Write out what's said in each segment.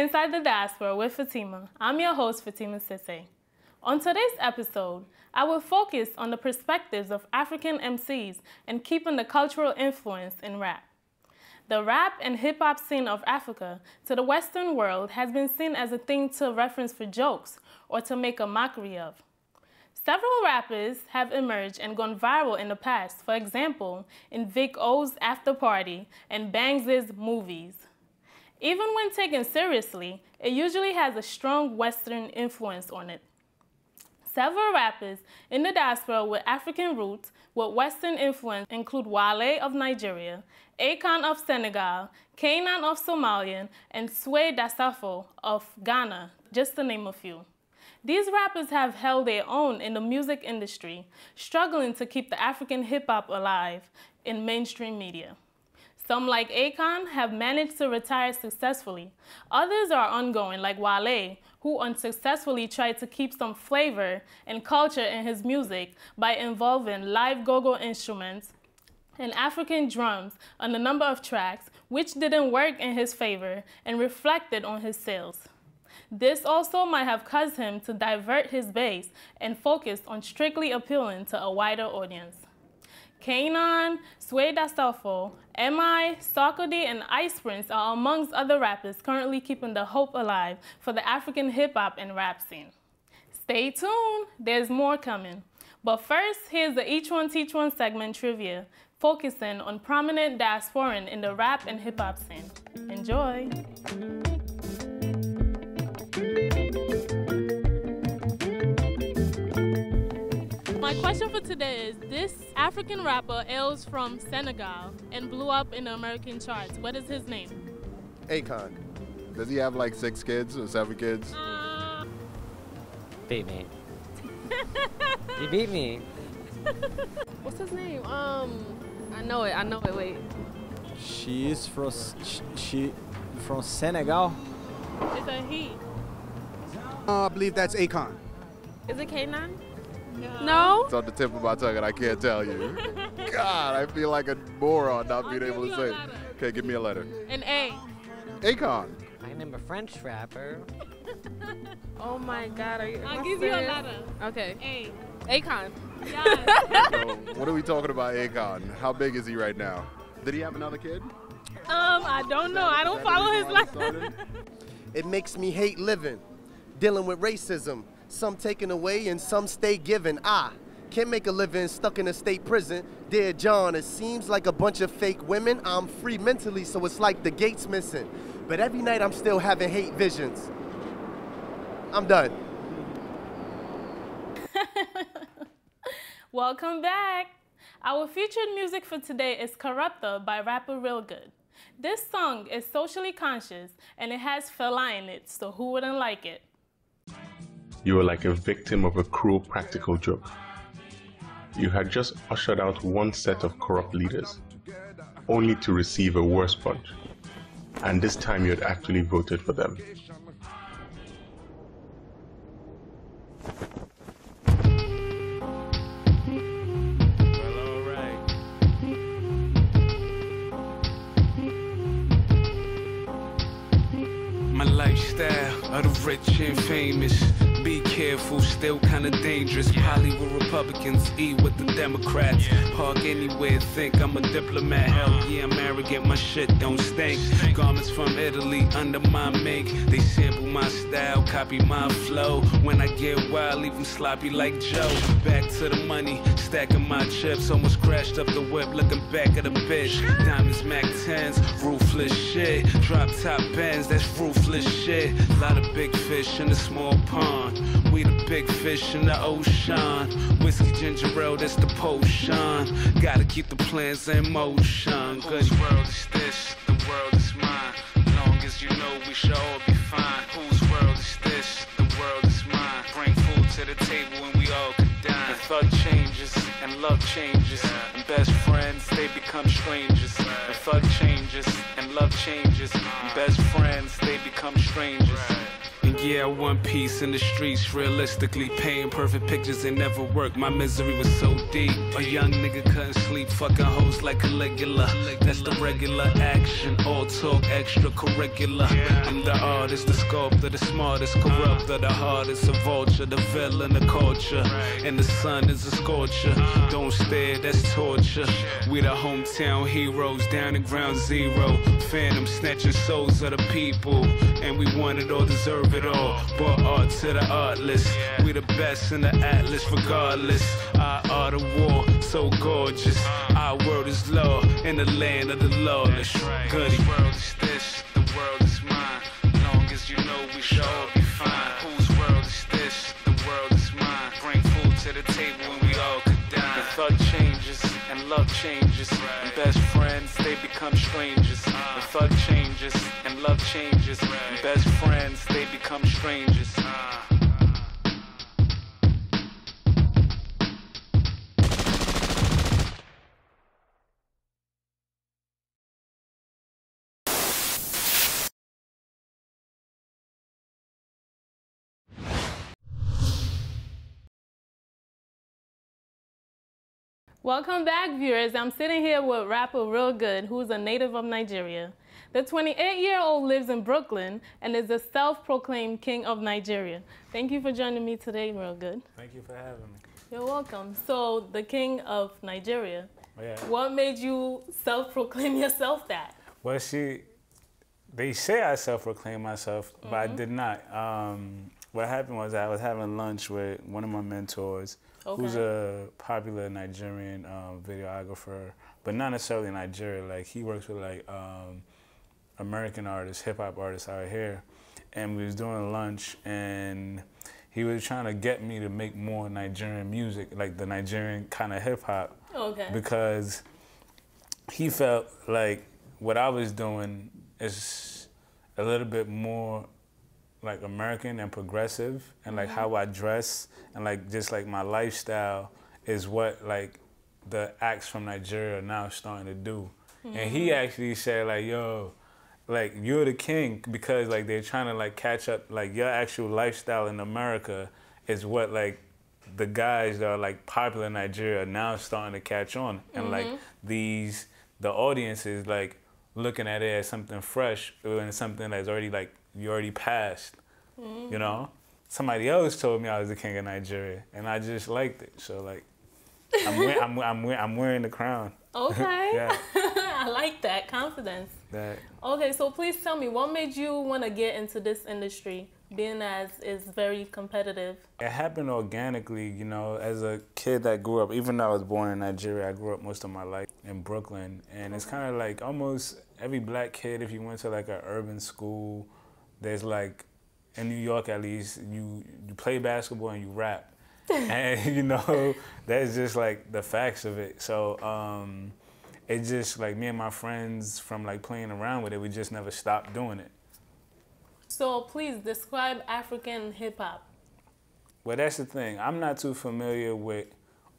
Inside the Diaspora with Fatima. I'm your host, Fatima Sisse. On today's episode, I will focus on the perspectives of African MCs and keeping the cultural influence in rap. The rap and hip-hop scene of Africa to the Western world has been seen as a thing to reference for jokes or to make a mockery of. Several rappers have emerged and gone viral in the past, for example, in Vic O's After Party and Bangs' movies. Even when taken seriously, it usually has a strong Western influence on it. Several rappers in the diaspora with African roots with Western influence include Wale of Nigeria, Akon of Senegal, Kanan of Somalia, and Sway Dasafo of Ghana, just to name a few. These rappers have held their own in the music industry, struggling to keep the African hip-hop alive in mainstream media. Some, like Akon, have managed to retire successfully. Others are ongoing, like Wale, who unsuccessfully tried to keep some flavor and culture in his music by involving live go-go instruments and African drums on a number of tracks, which didn't work in his favor and reflected on his sales. This also might have caused him to divert his base and focus on strictly appealing to a wider audience. Kanan, Sway Dasafo, M.I., Sarkodie, and Ice Prince are amongst other rappers currently keeping the hope alive for the African hip-hop and rap scene. Stay tuned, there's more coming. But first, here's the Each One Teach One segment trivia, focusing on prominent diasporan in the rap and hip-hop scene. Enjoy! My question for today is, this African rapper hails from Senegal and blew up in the American charts. What is his name? Akon. Does he have like 6 kids or 7 kids? Beat me. You beat me. What's his name? I know it, wait. She is from Senegal. It's a he. I believe that's Akon. Is it Kanan? No? It's on the tip of my tongue and I can't tell you. God, I feel like a moron not being able to say it. Okay, give me a letter. An A. Akon. I am a French rapper. Oh my God, are you? I'll give you a letter. Okay. A. Akon. Yes. So, what are we talking about Akon? How big is he right now? Did he have another kid? I don't know. I don't follow his life. It makes me hate living, dealing with racism. Some taken away and some stay given. I can't make a living stuck in a state prison. Dear John, it seems like a bunch of fake women. I'm free mentally, so it's like the gate's missing. But every night I'm still having hate visions. I'm done. Welcome back. Our featured music for today is Corrupta by rapper Rilgood. This song is socially conscious and it has Fela in it, so who wouldn't like it? You were like a victim of a cruel practical joke. You had just ushered out one set of corrupt leaders, only to receive a worse bunch. And this time you had actually voted for them. My lifestyle of the rich and famous. Be careful, still kinda dangerous. Hollywood Republicans eat with the Democrats. Park anywhere, think I'm a diplomat. Hell yeah, I'm arrogant, my shit don't stink. Garments from Italy under my make. They sample my style, copy my flow. When I get wild, leave them sloppy like Joe. Back to the money, stacking my chips. Almost crashed up the whip, looking back at a bitch. Diamonds, Mac 10s, ruthless shit. Drop top bands, that's ruthless shit. Lot of big fish in a small pond. We the big fish in the ocean. Whiskey, ginger ale, that's the potion. Gotta keep the plans in motion. Whose world is this? The world is mine. Long as you know we should all be fine. Whose world is this? The world is mine. Bring food to the table and we all could dine. The thought changes and love changes. And best friends, they become strangers. The thought changes and love changes. And best friends, they become strangers. And Yeah, I want peace in the streets. Realistically, painting perfect pictures, they never work. My misery was so deep. A young nigga couldn't sleep, fucking hoes like Caligula. That's the regular action, all talk extracurricular. I'm the artist, the sculptor, the smartest, corrupter, the hardest, a vulture, the villain, the culture. And the sun is a scorcher. Don't stare, that's torture. We the hometown heroes, down at ground zero. Phantom snatching souls of the people. And we want it all, deserve it all. Brought art to the artless. We the best in the atlas, regardless. Our art of war, so gorgeous. Our world is law, in the land of the lawless. Goody. The world is this, the world is mine. Long as you know we shall all be fine. Whose world is this? The world is mine. Bring food to the table and we all could dine. The thug changes and love changes. And best friends, they become strangers. The thug changes and love changes. And best friends, they become strangers. Welcome back, viewers. I'm sitting here with rapper Rilgood, who's a native of Nigeria. The 28-year-old lives in Brooklyn and is the self-proclaimed king of Nigeria. Thank you for joining me today, Rilgood. Thank you for having me. You're welcome. So, the king of Nigeria, Yeah. what made you self-proclaim yourself that? Well, they say I self-proclaimed myself, but I did not. What happened was I was having lunch with one of my mentors, who's a popular Nigerian videographer, but not necessarily in Nigeria. Like, he works with like American artists, hip hop artists out here. And we was doing lunch, and he was trying to get me to make more Nigerian music, like the Nigerian kind of hip hop. Okay. Because he felt like what I was doing is a little bit more like American and progressive, and like how I dress and like just like my lifestyle is what like the acts from Nigeria are now starting to do. And he actually said like, yo, like you're the king because like they're trying to like catch up, like your actual lifestyle in America is what like the guys that are like popular in Nigeria are now starting to catch on. And like the audience is like looking at it as something fresh and something that's already like, you already passed, you know? Somebody else told me I was the king of Nigeria, and I just liked it. So like, I'm wearing the crown. Okay. Yeah. I like that confidence. Okay, so please tell me, what made you want to get into this industry, being as it's very competitive? It happened organically, you know, as a kid that grew up, even though I was born in Nigeria, I grew up most of my life in Brooklyn. And it's kind of like almost every black kid, if you went to like an urban school, there's like, in New York at least, you play basketball and you rap. And you know, that's just like the facts of it. So it's just like me and my friends from like playing around with it, we just never stopped doing it. So please describe African hip hop. Well, that's the thing. I'm not too familiar with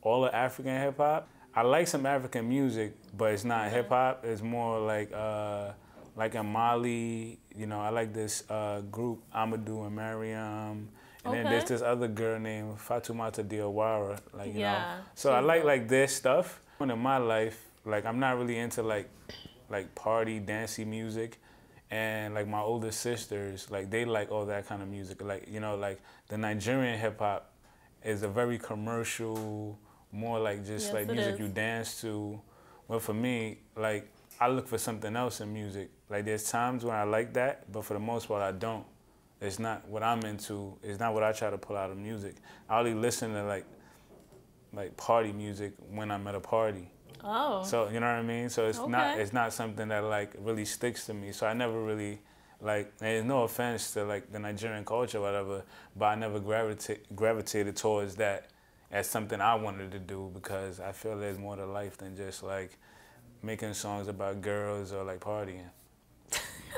all of African hip hop. I like some African music, but it's not hip hop. It's more like in Mali, you know, I like this group, Amadou and Mariam. And then there's this other girl named Fatima Diawara, like, you know. So I like this stuff. In my life, like, I'm not really into like party, dancey music. And like my older sisters, like they like all that kind of music. Like, you know, like the Nigerian hip hop is a very commercial, more like just like music you dance to. Well, for me, like I look for something else in music. Like there's times when I like that, but for the most part I don't. It's not what I'm into. It's not what I try to pull out of music. I only listen to like party music when I'm at a party. Oh. So you know what I mean? So it's not something that like really sticks to me. So I never really like, there's no offense to like the Nigerian culture or whatever, but I never gravitated towards that as something I wanted to do, because I feel there's more to life than just like making songs about girls or like partying.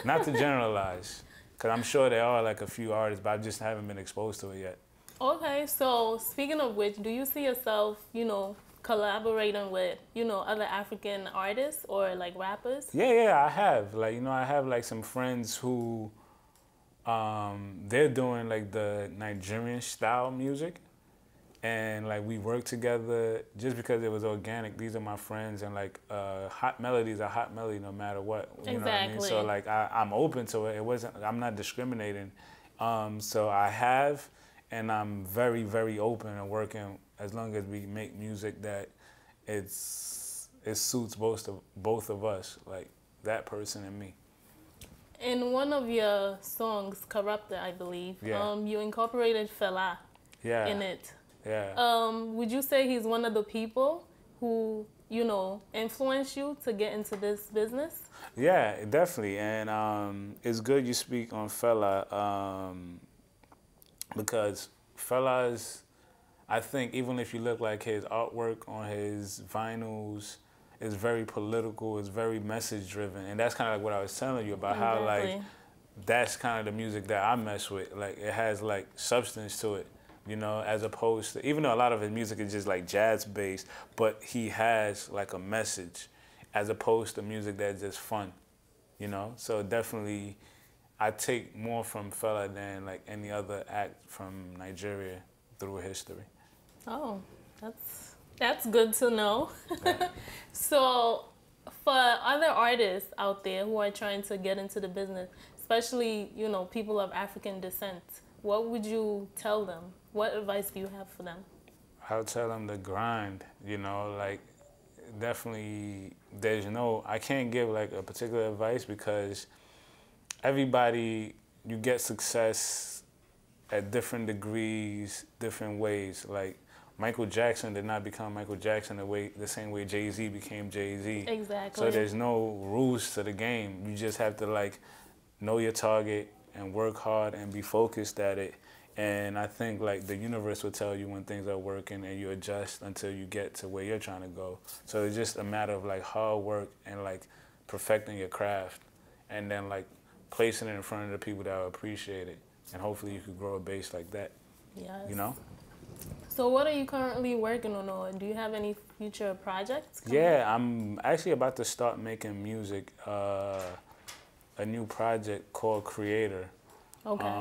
Not to generalize, because I'm sure there are like a few artists, but I just haven't been exposed to it yet. Okay, so speaking of which, do you see yourself, you know, collaborating with, you know, other African artists or like rappers? Yeah, I have. Like, you know, I have like some friends who, they're they're doing like the Nigerian style music. And like we work together just because it was organic. These are my friends, and like hot melodies are hot melody no matter what. You know what I mean? So like I'm open to it. I'm not discriminating. So I have, and I'm very, very open and working as long as we make music that it suits both of us, like that person and me. In one of your songs, Corrupted, I believe, you incorporated Fela in it. Yeah. Would you say he's one of the people who, you know, influenced you to get into this business? Yeah, definitely. And it's good you speak on Fela because Fela's, I think even if you look like his artwork on his vinyls, it's very political, it's very message driven. And that's kind of like what I was telling you about how like, that's kind of the music that I mess with. Like it has like substance to it. You know, as opposed to, even though a lot of his music is just like jazz based, but he has like a message as opposed to music that's just fun, you know? So definitely I take more from Fela than like any other act from Nigeria through history. Oh, that's good to know. Yeah. So for other artists out there who are trying to get into the business, especially, you know, people of African descent, what would you tell them? What advice do you have for them? I'll tell them to grind, you know, like definitely I can't give like a particular advice because everybody, you get success at different degrees, different ways. Like Michael Jackson did not become Michael Jackson the same way Jay-Z became Jay-Z. Exactly. So there's no rules to the game. You just have to like know your target and work hard and be focused at it. And I think like the universe will tell you when things are working and you adjust until you get to where you're trying to go. So it's just a matter of like hard work and like perfecting your craft and then like placing it in front of the people that will appreciate it. And hopefully you could grow a base like that. Yes. You know? So what are you currently working on, or do you have any future projects coming? Yeah, I'm actually about to start making music, a new project called Creator. Okay.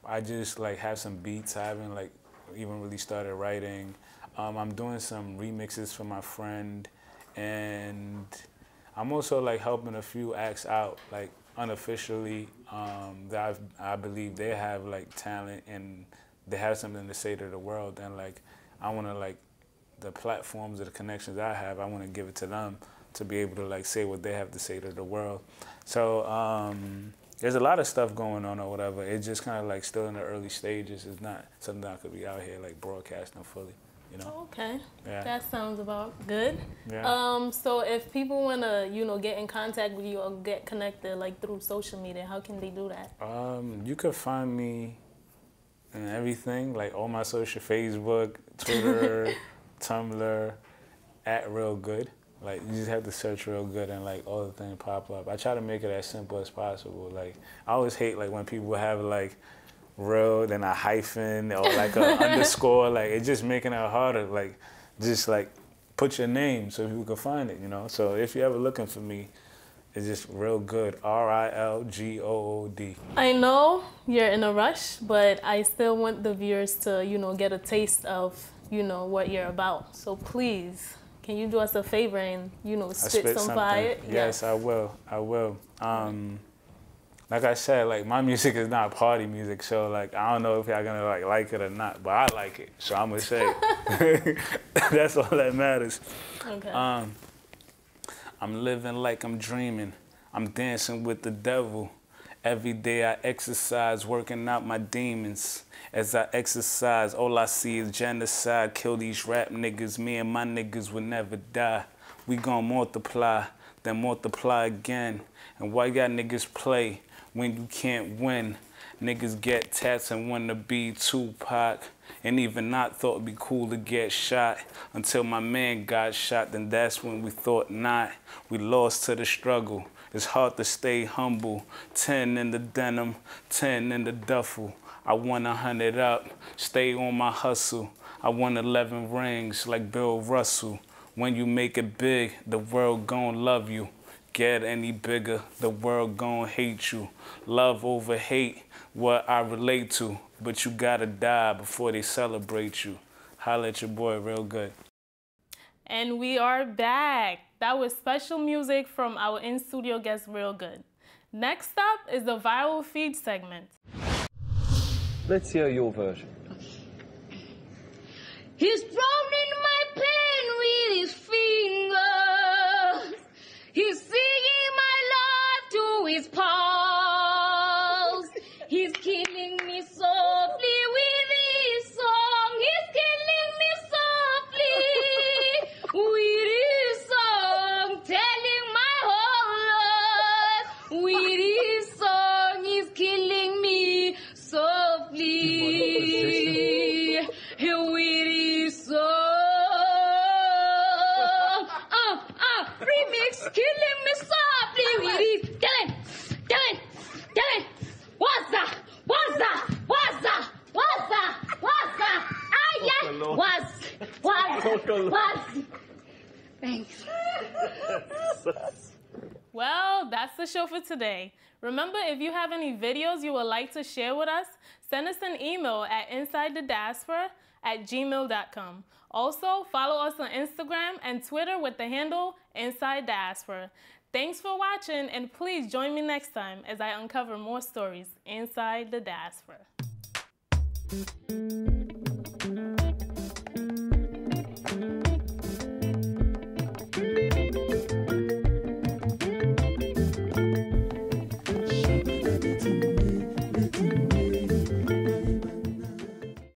I just like have some beats. I haven't like even really started writing. I'm doing some remixes for my friend, and I'm also like helping a few acts out like unofficially that I believe they have like talent and they have something to say to the world, and like I want to like the platforms or the connections I have, I want to give it to them to be able to like say what they have to say to the world. So there's a lot of stuff going on or whatever. It's just kind of like still in the early stages. It's not something that I could be out here like broadcasting fully, you know? Okay. Yeah. That sounds about good. Yeah. So if people want to, you know, get in contact with you or get connected like through social media, how can they do that? You could find me in everything, like all my social, Facebook, Twitter, Tumblr, at Rilgood. Like, you just have to search Rilgood and, like, all the things pop up. I try to make it as simple as possible. Like, I always hate, like, when people have, like, real, then a hyphen, or, like, a underscore. Like, it's just making it harder. Like, just, like, put your name so people can find it, you know? So if you're ever looking for me, it's just Rilgood, R-I-L-G-O-O-D. I know you're in a rush, but I still want the viewers to, you know, get a taste of, you know, what you're about. So please, can you do us a favor and, you know, spit some fire? Yes, I will. I will. Like I said, like my music is not party music, so like I don't know if y'all gonna like it or not, but I like it, so I'm gonna say it. That's all that matters. Okay. I'm living like I'm dreaming. I'm dancing with the devil. Every day I exercise, working out my demons. As I exercise, all I see is genocide. Kill these rap niggas, me and my niggas will never die. We gon' multiply, then multiply again. And why y'all niggas play when you can't win? Niggas get tats and wanna be Tupac. And even I thought it'd be cool to get shot. Until my man got shot, then that's when we thought not. We lost to the struggle. It's hard to stay humble. 10 in the denim, 10 in the duffel. I want 100 up, stay on my hustle. I want 11 rings like Bill Russell. When you make it big, the world gon' love you. get any bigger, the world gon' hate you. Love over hate, what I relate to. But you gotta die before they celebrate you. Holla at your boy, Rilgood. And we are back. That was special music from our in-studio guest, Rilgood. Next up is the viral feed segment. Let's hear your version. He's drowning my pain with his fingers. He's singing my love to his pulse. He's killing me softly with his song. He's killing me softly with his song, telling my whole life. With his song, he's killing me softly. With his song. Remix, killing me softly with his. Tell it. What's that? Thanks. Well, that's the show for today. Remember, if you have any videos you would like to share with us, send us an email at insidethediaspora@gmail.com. Also, follow us on Instagram and Twitter with the handle Inside Diaspora. Thanks for watching, and please join me next time as I uncover more stories inside the diaspora.